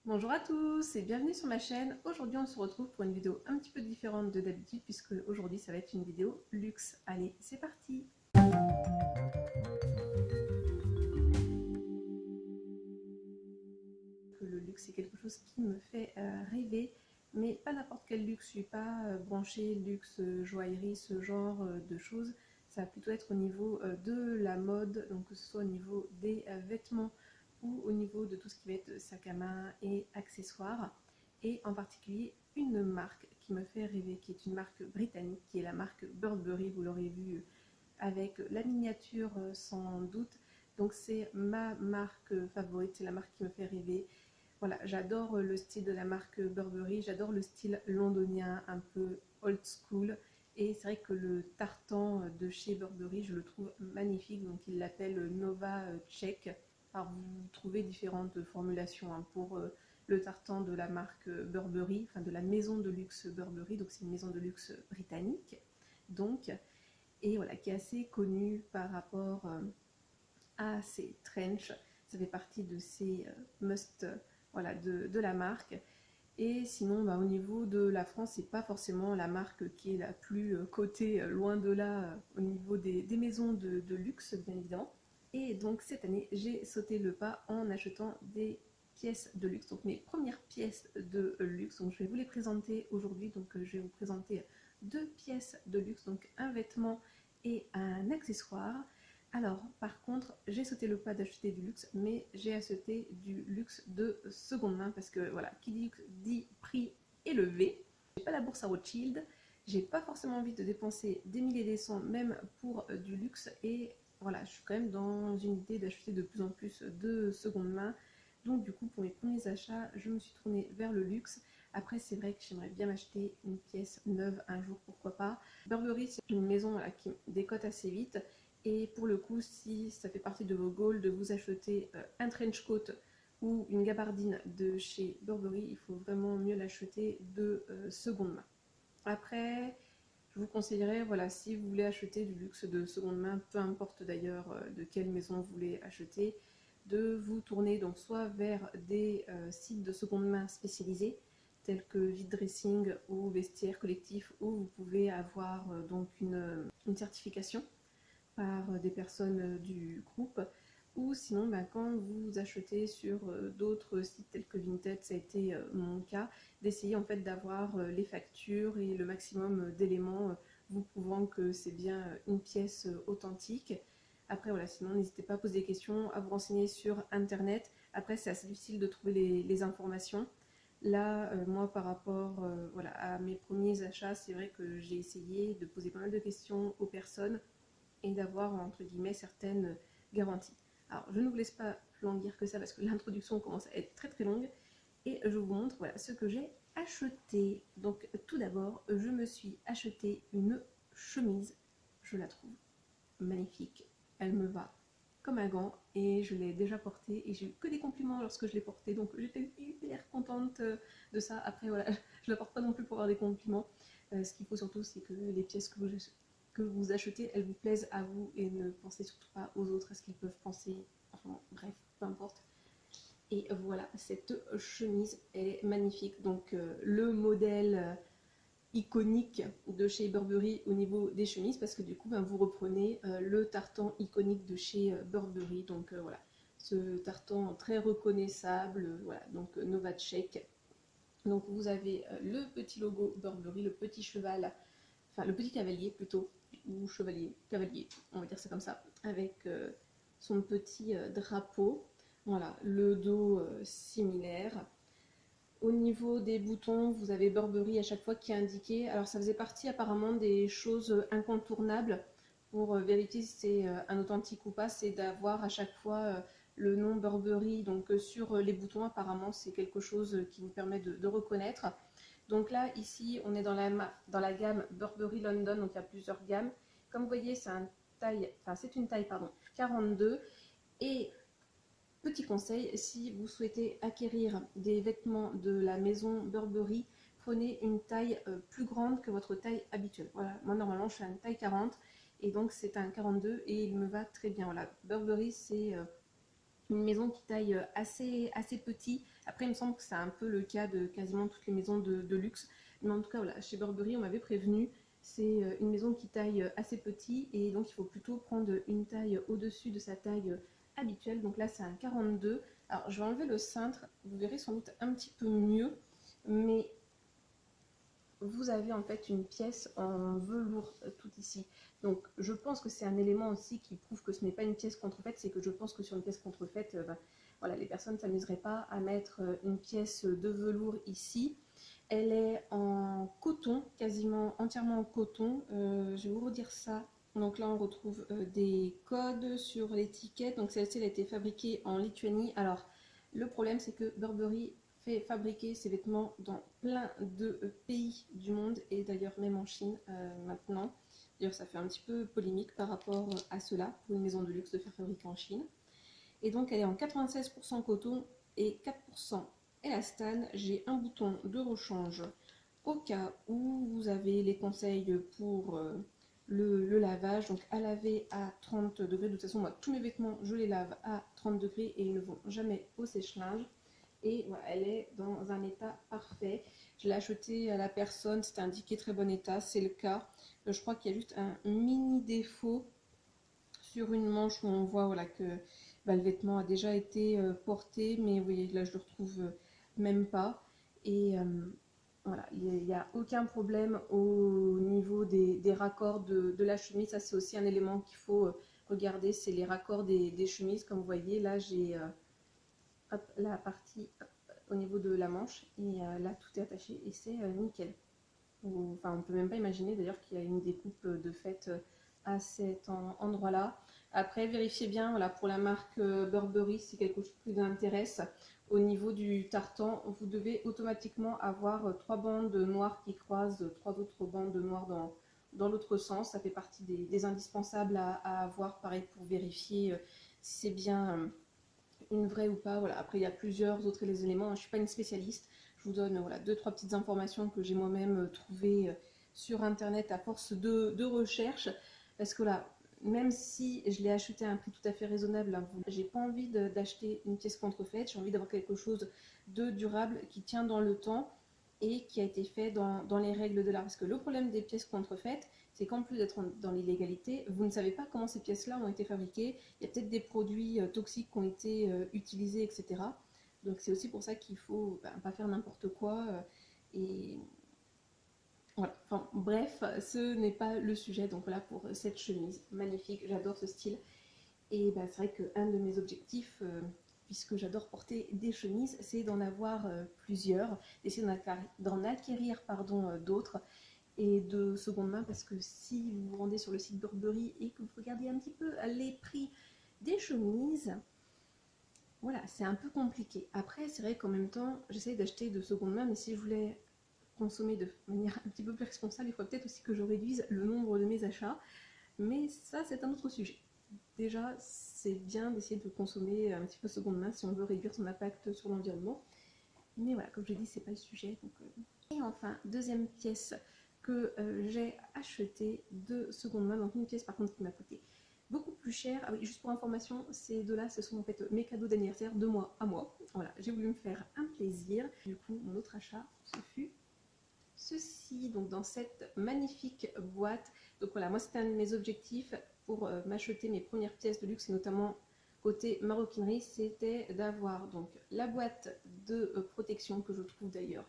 Bonjour à tous et bienvenue sur ma chaîne. Aujourd'hui on se retrouve pour une vidéo un petit peu différente de d'habitude puisque aujourd'hui ça va être une vidéo luxe. Allez, c'est parti! Le luxe c'est quelque chose qui me fait rêver, mais pas n'importe quel luxe. Je suis pas branchée luxe, joaillerie, ce genre de choses. Ça va plutôt être au niveau de la mode, donc que ce soit au niveau des vêtements ou au niveau de tout ce qui va être sac à main et accessoires. Et en particulier une marque qui me fait rêver, qui est une marque britannique, qui est la marque Burberry. Vous l'aurez vu avec la miniature sans doute. Donc c'est ma marque favorite, c'est la marque qui me fait rêver. Voilà, j'adore le style de la marque Burberry, j'adore le style londonien, un peu old school. Et c'est vrai que le tartan de chez Burberry, je le trouve magnifique, donc ils l'appellent Nova Check. Alors vous trouvez différentes formulations pour le tartan de la marque Burberry, enfin de la maison de luxe Burberry, donc c'est une maison de luxe britannique. Donc, et voilà, qui est assez connue par rapport à ses trench. Ça fait partie de ces must voilà, de la marque. Et sinon, au niveau de la France, c'est pas forcément la marque qui est la plus cotée, loin de là, au niveau des maisons de luxe, bien évidemment. Et donc cette année, j'ai sauté le pas en achetant des pièces de luxe, donc mes premières pièces de luxe. Donc je vais vous les présenter aujourd'hui. Donc je vais vous présenter deux pièces de luxe, donc un vêtement et un accessoire. Alors, par contre, j'ai sauté le pas d'acheter du luxe, mais j'ai acheté du luxe de seconde main parce que, voilà, qui dit luxe dit prix élevé. J'ai pas la bourse à Rothschild, j'ai pas forcément envie de dépenser des milliers et des cents, même pour du luxe, et voilà, je suis quand même dans une idée d'acheter de plus en plus de seconde main. Donc, du coup, pour mes premiers achats, je me suis tournée vers le luxe. Après, c'est vrai que j'aimerais bien m'acheter une pièce neuve un jour, pourquoi pas. Burberry, c'est une maison qui décote assez vite. Et pour le coup, si ça fait partie de vos goals de vous acheter un trench coat ou une gabardine de chez Burberry, il faut vraiment mieux l'acheter de seconde main. Après, je vous conseillerais, voilà, si vous voulez acheter du luxe de seconde main, peu importe d'ailleurs de quelle maison vous voulez acheter, de vous tourner donc soit vers des sites de seconde main spécialisés, tels que Vide Dressing ou Vestiaire Collectif, où vous pouvez avoir donc une certification par des personnes du groupe, ou sinon quand vous achetez sur d'autres sites tels que Vinted, ça a été mon cas, d'essayer en fait d'avoir les factures et le maximum d'éléments vous prouvant que c'est bien une pièce authentique. Après voilà, sinon n'hésitez pas à poser des questions, à vous renseigner sur internet. Après c'est assez difficile de trouver les informations. Là, moi, par rapport voilà, à mes premiers achats, c'est vrai que j'ai essayé de poser pas mal de questions aux personnes et d'avoir entre guillemets certaines garanties. Alors je ne vous laisse pas plus languir que ça parce que l'introduction commence à être très très longue et je vous montre voilà, ce que j'ai acheté. Donc tout d'abord je me suis acheté une chemise, je la trouve magnifique, elle me va comme un gant et je l'ai déjà portée et j'ai eu que des compliments lorsque je l'ai portée, donc j'étais hyper contente de ça. Après voilà, je la porte pas non plus pour avoir des compliments, ce qu'il faut surtout c'est que les pièces que vous achetez, elles vous plaisent à vous et ne pensez surtout pas aux autres, à ce qu'ils peuvent penser, enfin bref, peu importe. Et voilà, cette chemise est magnifique, donc le modèle iconique de chez Burberry au niveau des chemises, parce que du coup vous reprenez le tartan iconique de chez Burberry, donc voilà, ce tartan très reconnaissable, voilà, donc Nova Check. Donc vous avez le petit logo Burberry, le petit cheval, enfin le petit cavalier plutôt, ou chevalier, cavalier, on va dire ça comme ça, avec son petit drapeau. Voilà, le dos similaire. Au niveau des boutons, vous avez Burberry à chaque fois qui est indiqué. Alors ça faisait partie apparemment des choses incontournables pour vérifier si c'est un authentique ou pas, c'est d'avoir à chaque fois le nom Burberry donc sur les boutons. Apparemment c'est quelque chose qui vous permet de reconnaître. Donc là ici on est dans la gamme Burberry London, donc il y a plusieurs gammes. Comme vous voyez c'est une taille 42 et petit conseil, si vous souhaitez acquérir des vêtements de la maison Burberry, prenez une taille plus grande que votre taille habituelle. Voilà, moi normalement je suis à une taille 40 et donc c'est un 42 et il me va très bien. Voilà, Burberry c'est une maison qui taille assez petit. Après, il me semble que c'est un peu le cas de quasiment toutes les maisons de luxe. Mais en tout cas, voilà, chez Burberry, on m'avait prévenu, c'est une maison qui taille assez petit et donc il faut plutôt prendre une taille au-dessus de sa taille habituelle. Donc là, c'est un 42. Alors, je vais enlever le cintre, vous verrez sans doute un petit peu mieux, mais vous avez en fait une pièce en velours tout ici. Donc je pense que c'est un élément aussi qui prouve que ce n'est pas une pièce contrefaite, c'est que je pense que sur une pièce contrefaite, voilà, les personnes ne s'amuseraient pas à mettre une pièce de velours ici. Elle est en coton, quasiment entièrement en coton. Je vais vous redire ça. Donc là on retrouve des codes sur l'étiquette. Donc celle-ci a été fabriquée en Lituanie. Alors le problème c'est que Burberry fait fabriquer ses vêtements dans plein de pays du monde et d'ailleurs même en Chine maintenant. D'ailleurs ça fait un petit peu polémique par rapport à cela pour une maison de luxe de faire fabriquer en Chine. Et donc elle est en 96% coton et 4% élastane. J'ai un bouton de rechange au cas où vous avez les conseils pour le lavage. Donc à laver à 30 degrés. De toute façon moi tous mes vêtements je les lave à 30 degrés et ils ne vont jamais au sèche-linge. Et voilà, elle est dans un état parfait. Je l'ai achetée à la personne, c'était indiqué très bon état, c'est le cas. Je crois qu'il y a juste un mini défaut sur une manche où on voit voilà, que le vêtement a déjà été porté, mais vous voyez, là je le retrouve même pas. Et voilà, il n'y a aucun problème au niveau des raccords de la chemise. Ça, c'est aussi un élément qu'il faut regarder, c'est les raccords des chemises. Comme vous voyez, là j'ai la partie au niveau de la manche et là tout est attaché et c'est nickel. Enfin, on peut même pas imaginer d'ailleurs qu'il y a une découpe de fait à cet endroit là. Après vérifiez bien, voilà, pour la marque Burberry, si quelque chose qui vous intéresse, au niveau du tartan vous devez automatiquement avoir trois bandes noires qui croisent trois autres bandes noires dans l'autre sens. Ça fait partie des indispensables à avoir, pareil pour vérifier si c'est bien une vraie ou pas. Voilà. Après, il y a plusieurs autres éléments. Je ne suis pas une spécialiste. Je vous donne voilà, deux, trois petites informations que j'ai moi-même trouvées sur Internet à force de recherche. Parce que là, même si je l'ai acheté à un prix tout à fait raisonnable, hein, j'ai pas envie d'acheter une pièce contrefaite. J'ai envie d'avoir quelque chose de durable qui tient dans le temps et qui a été fait dans les règles de l'art. Parce que le problème des pièces contrefaites, c'est qu'en plus d'être dans l'illégalité, vous ne savez pas comment ces pièces-là ont été fabriquées. Il y a peut-être des produits toxiques qui ont été utilisés, etc. Donc c'est aussi pour ça qu'il faut pas faire n'importe quoi. Et voilà. Enfin bref, ce n'est pas le sujet. Donc voilà pour cette chemise magnifique. J'adore ce style. Et c'est vrai qu'un de mes objectifs, puisque j'adore porter des chemises, c'est d'en avoir plusieurs, d'essayer d'en acquérir d'autres et de seconde main, parce que si vous vous rendez sur le site Burberry et que vous regardez un petit peu les prix des chemises, voilà, c'est un peu compliqué. Après, c'est vrai qu'en même temps, j'essaie d'acheter de seconde main, mais si je voulais consommer de manière un petit peu plus responsable, il faudrait peut-être aussi que je réduise le nombre de mes achats, mais ça, c'est un autre sujet. Déjà, c'est bien d'essayer de consommer un petit peu seconde main si on veut réduire son impact sur l'environnement. Mais voilà, comme je l'ai dit, c'est pas le sujet. Donc, Et enfin, deuxième pièce que j'ai achetée de seconde main. Donc une pièce par contre qui m'a coûté beaucoup plus cher. Ah oui, juste pour information, ces deux-là, ce sont en fait mes cadeaux d'anniversaire de moi à moi. Voilà, j'ai voulu me faire un plaisir. Du coup, mon autre achat, ce fut ceci, donc dans cette magnifique boîte. Donc voilà, moi c'était un de mes objectifs pour m'acheter mes premières pièces de luxe, et notamment côté maroquinerie, c'était d'avoir donc la boîte de protection que je trouve d'ailleurs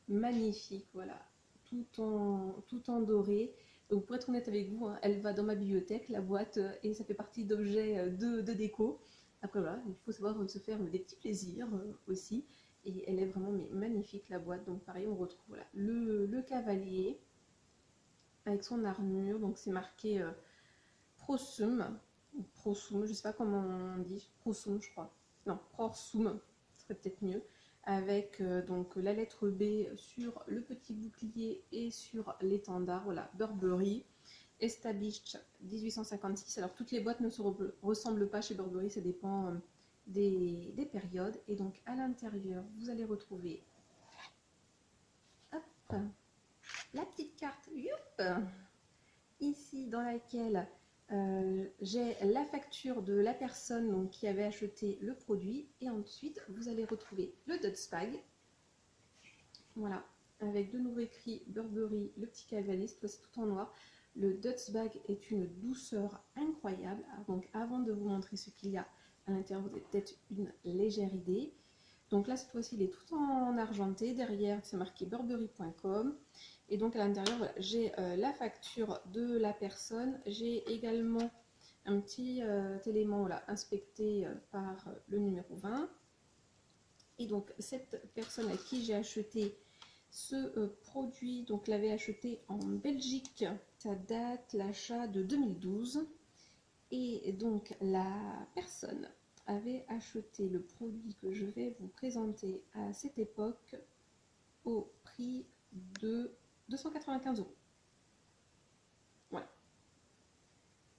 magnifique, voilà, tout en doré. Donc pour être honnête avec vous, hein, elle va dans ma bibliothèque, la boîte, et ça fait partie d'objets de déco. Après voilà, il faut savoir se faire des petits plaisirs aussi. Et elle est vraiment magnifique la boîte. Donc pareil, on retrouve voilà, le cavalier avec son armure. Donc c'est marqué Prosum, ou Prosum, je sais pas comment on dit, Prosum je crois. Non, Prorsum, ce serait peut-être mieux. Avec donc la lettre B sur le petit bouclier et sur l'étendard. Voilà, Burberry, Established 1856. Alors toutes les boîtes ne se ressemblent pas chez Burberry, ça dépend des périodes. Et donc à l'intérieur, vous allez retrouver hop, la petite carte youp, ici dans laquelle j'ai la facture de la personne donc, qui avait acheté le produit et ensuite vous allez retrouver le Dutch Bag. Voilà, avec de nouveau écrit Burberry, le petit cavaliste, c'est tout en noir. Le Dutch Bag est une douceur incroyable. Donc avant de vous montrer ce qu'il y a à l'intérieur, vous avez peut-être une légère idée. Donc là, cette fois-ci, il est tout en argenté. Derrière, c'est marqué burberry.com. Et donc à l'intérieur, voilà, j'ai la facture de la personne. J'ai également un petit élément là, inspecté par le numéro 20. Et donc cette personne à qui j'ai acheté ce produit, donc l'avait acheté en Belgique. Ça date l'achat de 2012. Et donc la personne avait acheté le produit que je vais vous présenter à cette époque au prix de 295 €. Voilà.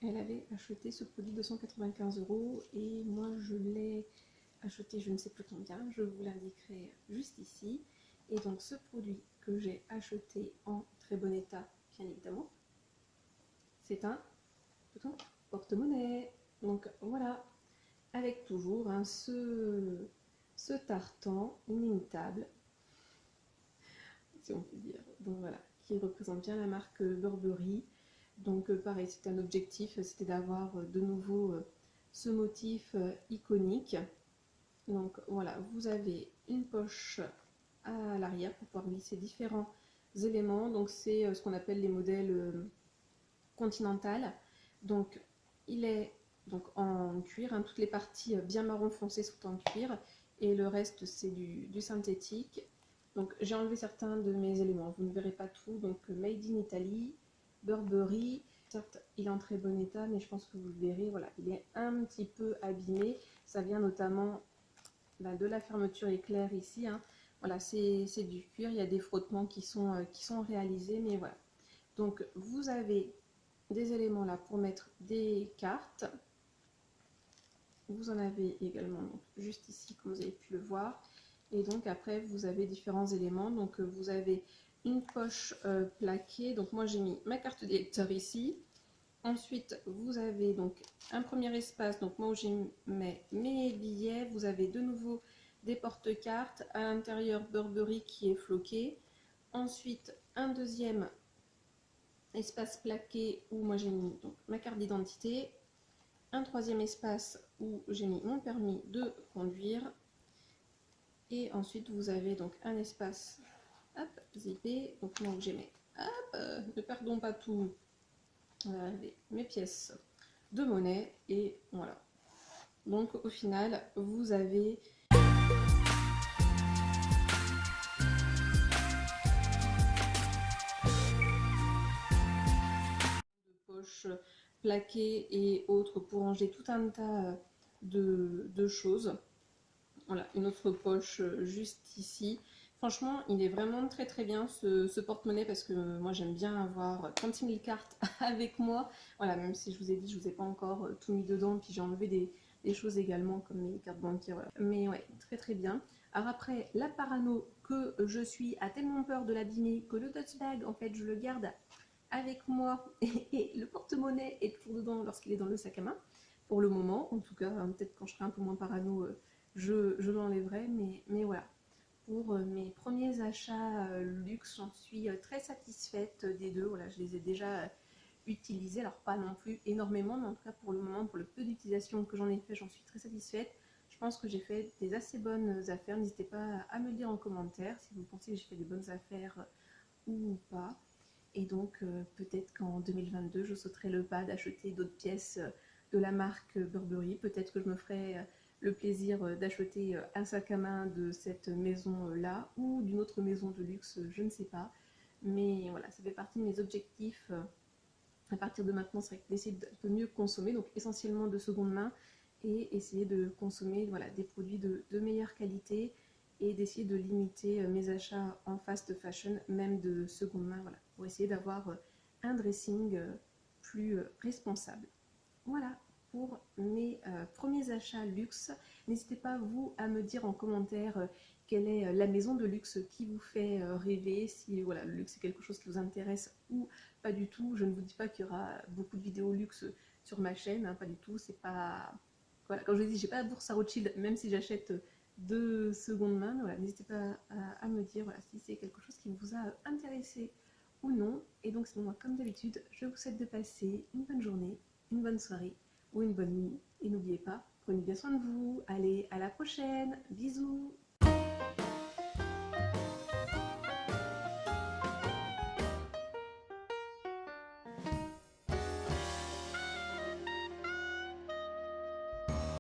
Elle avait acheté ce produit 295 € et moi je l'ai acheté je ne sais plus combien, je vous l'indiquerai juste ici. Et donc ce produit que j'ai acheté en très bon état, bien évidemment, c'est un porte-monnaie. Donc voilà, avec toujours hein, ce tartan inimitable, si on peut dire. Donc voilà, qui représente bien la marque Burberry. Donc pareil, c'était un objectif, c'était d'avoir de nouveau ce motif iconique. Donc voilà, vous avez une poche à l'arrière pour pouvoir glisser différents éléments. Donc c'est ce qu'on appelle les modèles continental. Donc il est donc en cuir, hein, toutes les parties bien marron foncé sont en cuir et le reste c'est du synthétique. Donc j'ai enlevé certains de mes éléments, vous ne verrez pas tout. Donc Made in Italy, Burberry, certes il est en très bon état mais je pense que vous le verrez, voilà, il est un petit peu abîmé. Ça vient notamment de la fermeture éclair ici, hein. Voilà, c'est du cuir, il y a des frottements qui sont réalisés, mais voilà. Donc vous avez des éléments là pour mettre des cartes. Vous en avez également donc, juste ici, comme vous avez pu le voir. Et donc après, vous avez différents éléments. Donc vous avez une poche plaquée. Donc moi, j'ai mis ma carte d'électeur ici. Ensuite, vous avez donc un premier espace. Donc moi, où j'ai mis mes billets. Vous avez de nouveau des porte-cartes. À l'intérieur, Burberry qui est floqué. Ensuite, un deuxième espace plaqué où moi j'ai mis donc, ma carte d'identité, un troisième espace où j'ai mis mon permis de conduire, et ensuite vous avez donc un espace hop, zippé, donc moi où j'ai mis ne perdons pas tout, mes pièces de monnaie, et voilà. Donc au final vous avez poches plaquées et autres pour ranger tout un tas de choses. Voilà, une autre poche juste ici. Franchement, il est vraiment très très bien ce porte-monnaie parce que moi j'aime bien avoir 36 000 cartes avec moi. Voilà, même si je vous ai dit, je vous ai pas encore tout mis dedans, puis j'ai enlevé des choses également comme mes cartes bancaires. Voilà. Mais ouais, très très bien. Alors après, la parano que je suis a tellement peur de l'abîmer que le Dutch Bag, en fait, je le garde avec moi et le porte-monnaie est toujours dedans lorsqu'il est dans le sac à main. Pour le moment, en tout cas, hein, peut-être quand je serai un peu moins parano, je l'enlèverai, mais voilà. Pour mes premiers achats luxe, j'en suis très satisfaite des deux. Voilà, je les ai déjà utilisés, alors pas non plus énormément, mais en tout cas pour le moment, pour le peu d'utilisation que j'en ai fait, j'en suis très satisfaite. Je pense que j'ai fait des assez bonnes affaires. N'hésitez pas à me le dire en commentaire si vous pensez que j'ai fait des bonnes affaires ou pas. Et donc peut-être qu'en 2022, je sauterai le pas d'acheter d'autres pièces de la marque Burberry. Peut-être que je me ferai le plaisir d'acheter un sac à main de cette maison-là ou d'une autre maison de luxe, je ne sais pas. Mais voilà, ça fait partie de mes objectifs à partir de maintenant, c'est d'essayer de mieux consommer, donc essentiellement de seconde main, et essayer de consommer voilà, des produits de meilleure qualité et d'essayer de limiter mes achats en fast fashion, même de seconde main, voilà, pour essayer d'avoir un dressing plus responsable. Voilà pour mes premiers achats luxe. N'hésitez pas vous à me dire en commentaire quelle est la maison de luxe qui vous fait rêver, si voilà, le luxe est quelque chose qui vous intéresse ou pas du tout. Je ne vous dis pas qu'il y aura beaucoup de vidéos luxe sur ma chaîne, hein, pas du tout, c'est pas... Voilà, comme je vous dis, j'ai pas de bourse à Rothschild, même si j'achète de seconde main. Voilà, n'hésitez pas à me dire voilà, si c'est quelque chose qui vous a intéressé ou non. Et donc sinon, moi, comme d'habitude, je vous souhaite de passer une bonne journée, une bonne soirée ou une bonne nuit. Et n'oubliez pas, prenez bien soin de vous. Allez, à la prochaine. Bisous.